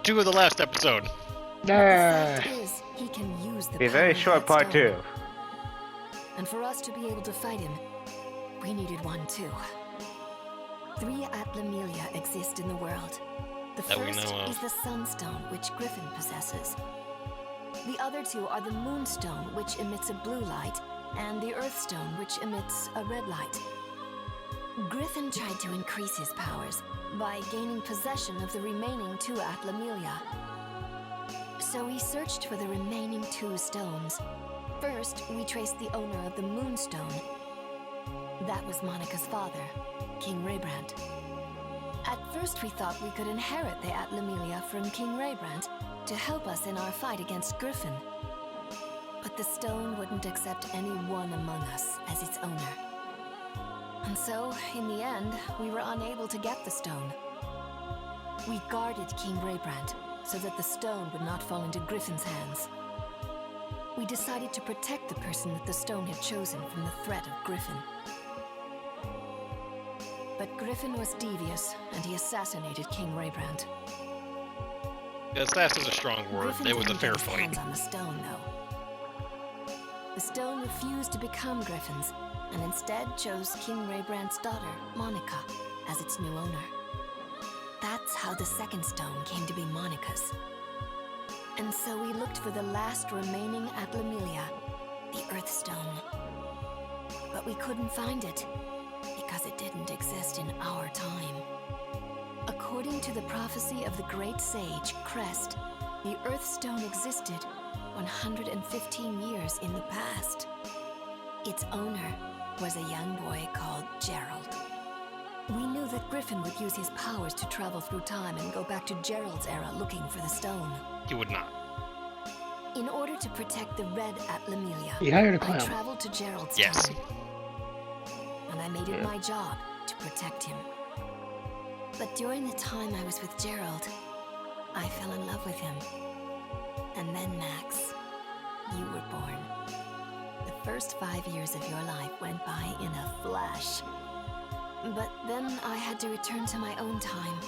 part 2 of the last episode. The fact is, he can use the Be a power very of short that part stone. 2. And for us to be able to fight him, we needed one too. 3 Atlamelia exist in the world. The That we first know of. is the Sunstone, which Griffin possesses. The other 2 are the Moonstone, which emits a blue light, and the Earthstone, which emits a red light. Griffin tried to increase his powers by gaining possession of the remaining 2 Atlamelia. So we searched for the remaining 2 stones. First, we traced the owner of the Moonstone. That was Monica's father, King Raybrand. At first, we thought we could inherit the Atlamelia from King Raybrand to help us in our fight against Griffin. But the stone wouldn't accept any one among us as its owner. And so, in the end, we were unable to get the stone. We guarded King Raybrand so that the stone would not fall into Griffin's hands. We decided to protect the person that the stone had chosen from the threat of Griffin. But Griffin was devious, and he assassinated King Raybrand. Assassin is a strong word. Griffin It was a didn't fair get his fight. hands on the stone, though. The stone refused to become Griffin's, and instead chose King Raybrand's daughter, Monica, as its new owner. That's how the second stone came to be Monica's. And so we looked for the last remaining Atlamelia, the Earthstone. But we couldn't find it, because it didn't exist in our time. According to the prophecy of the great sage, Crest, the Earthstone existed 115 years in the past. Its owner was a young boy called Gerald. We knew that Griffin would use his powers to travel through time and go back to Gerald's era looking for the stone. He would not. In order to protect the red Atlamelia, He hired a I clown. traveled to Gerald's Yes. time. And I made it my job to protect him. But during the time I was with Gerald, I fell in love with him. And then, Max, you were born. The first 5 years of your life went by in a flash. But then I had to return to my own time,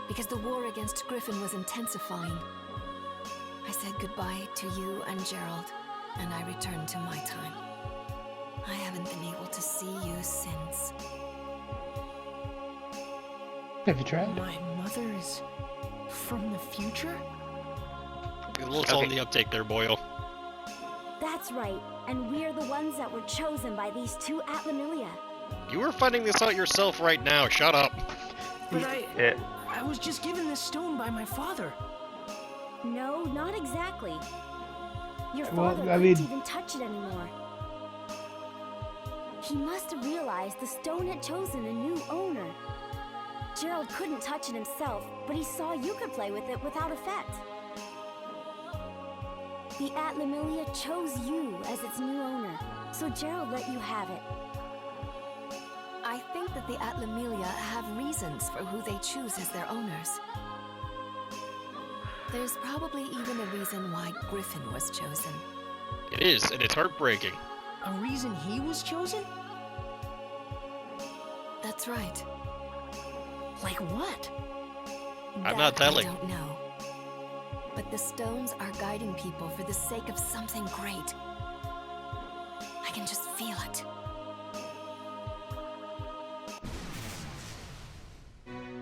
because the war against Griffin was intensifying. I said goodbye to you and Gerald, and I returned to my time. I haven't been able to see you since. Have you tried? My mother is from the future? A little slow on the uptake there, Boyle. That's right, and we're the ones that were chosen by these 2 Atlamelia. You were finding this out yourself right now. Shut up. But Yeah. I was just given this stone by my father. No, not exactly. Your Well, father I couldn't mean- even touch it anymore. He must have realized the stone had chosen a new owner. Gerald couldn't touch it himself, but he saw you could play with it without effect. The Atlamelia chose you as its new owner, so Gerald let you have it. I think that the Atlamelia have reasons for who they choose as their owners. There's probably even a reason why Griffin was chosen. It is, and it's heartbreaking. A reason he was chosen? That's right. Like what? I'm not telling. I don't know. But the stones are guiding people for the sake of something great. I can just feel it.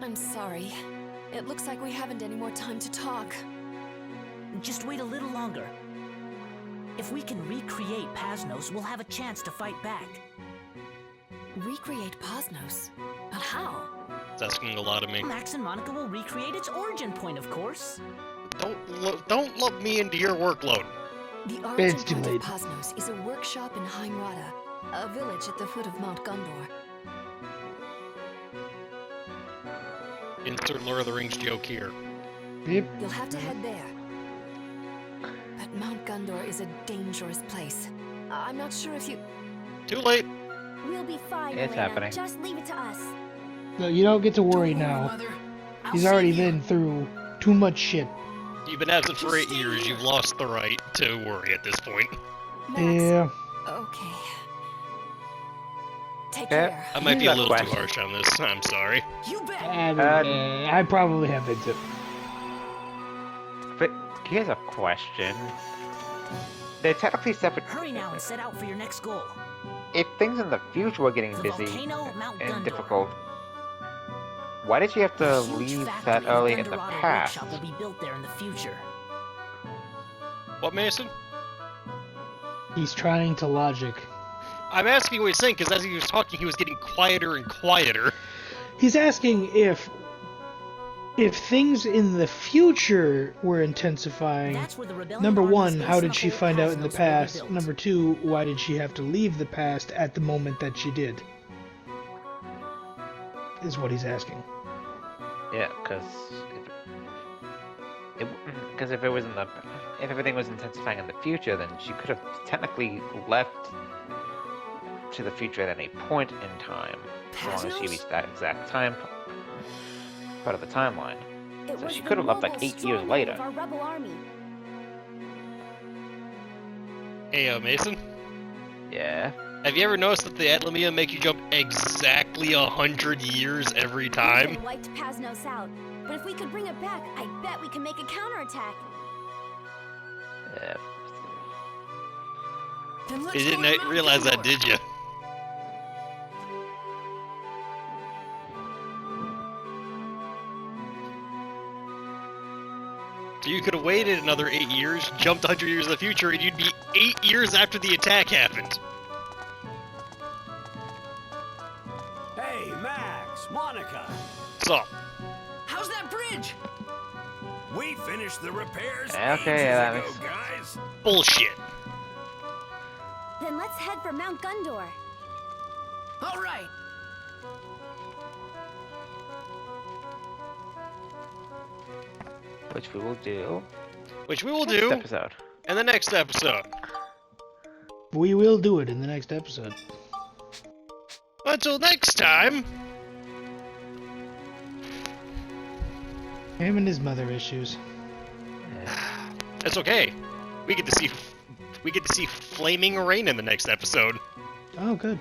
I'm sorry. It looks like we haven't any more time to talk. Just wait a little longer. If we can recreate Pasnos, we'll have a chance to fight back. Recreate Pasnos? But how? It's asking a lot of me. Max and Monica will recreate its origin point, of course. Don't lump me into your workload. The origin It's too point of late. Pasnos is a workshop in Heimrata, a village at the foot of Mount Gondor. Insert Lord of the Rings joke here. Yep. You'll have to head there. But Mount Gondor is a dangerous place. I'm not sure if you... Too late. We'll be fine, It's Elena. happening. Just leave it to us. No, you don't get to worry Don't worry, now. Mother. I'll He's save already you. been through too much shit. You've been absent for Just 8 stay years. here. You've lost the right to worry at this point. Max. Yeah. Okay. Take Yeah. care. I might be a Good little too question. harsh on this. I'm sorry. You bet! I probably have been too. but here's a question. They're technically separate. Hurry now and set out for your next goal. If things in the future were getting The busy volcano, Mount and Gundor. difficult, why did she have to A huge leave factory that and early in the Gundorado past? workshop will be built there in the future. What, Mason? He's trying to logic. I'm asking what he's saying, because as he was talking, he was getting quieter and quieter. He's asking if things in the future were intensifying. That's where the rebellion Number armies one, based how on did the she whole find out in the Pasnos will be past? built. Number two, why did she have to leave the past at the moment that she did? Is what he's asking. Yeah, because if it was in the if everything was intensifying in the future, then she could have technically left to the future at any point in time, so long as she Pasnos? reached that exact time part of the timeline. It So was she the could have left like mobile 8 years stronghold later. of our rebel army. Hey, Mason? Yeah. Have you ever noticed that the Atlamia make you jump exactly 100 years every time? Griffin wiped Pasnos out, but if we could bring it back, I bet we can make a counterattack. Then let's You go didn't to Mount realize that, Gundor. did you? So you could have waited another 8 years, jumped 100 years in the future, and you'd be 8 years after the attack happened. Hey, Max, Monica. So, How's that bridge? We finished the repairs Okay, ages that ago, makes- guys. bullshit. Then let's head for Mount Gundor. All right. Which we will do Which we will next do episode. in the next episode. We will do it in the next episode. Until next time, Him and his mother issues. it's okay. We get to see flaming rain in the next episode. Oh, good.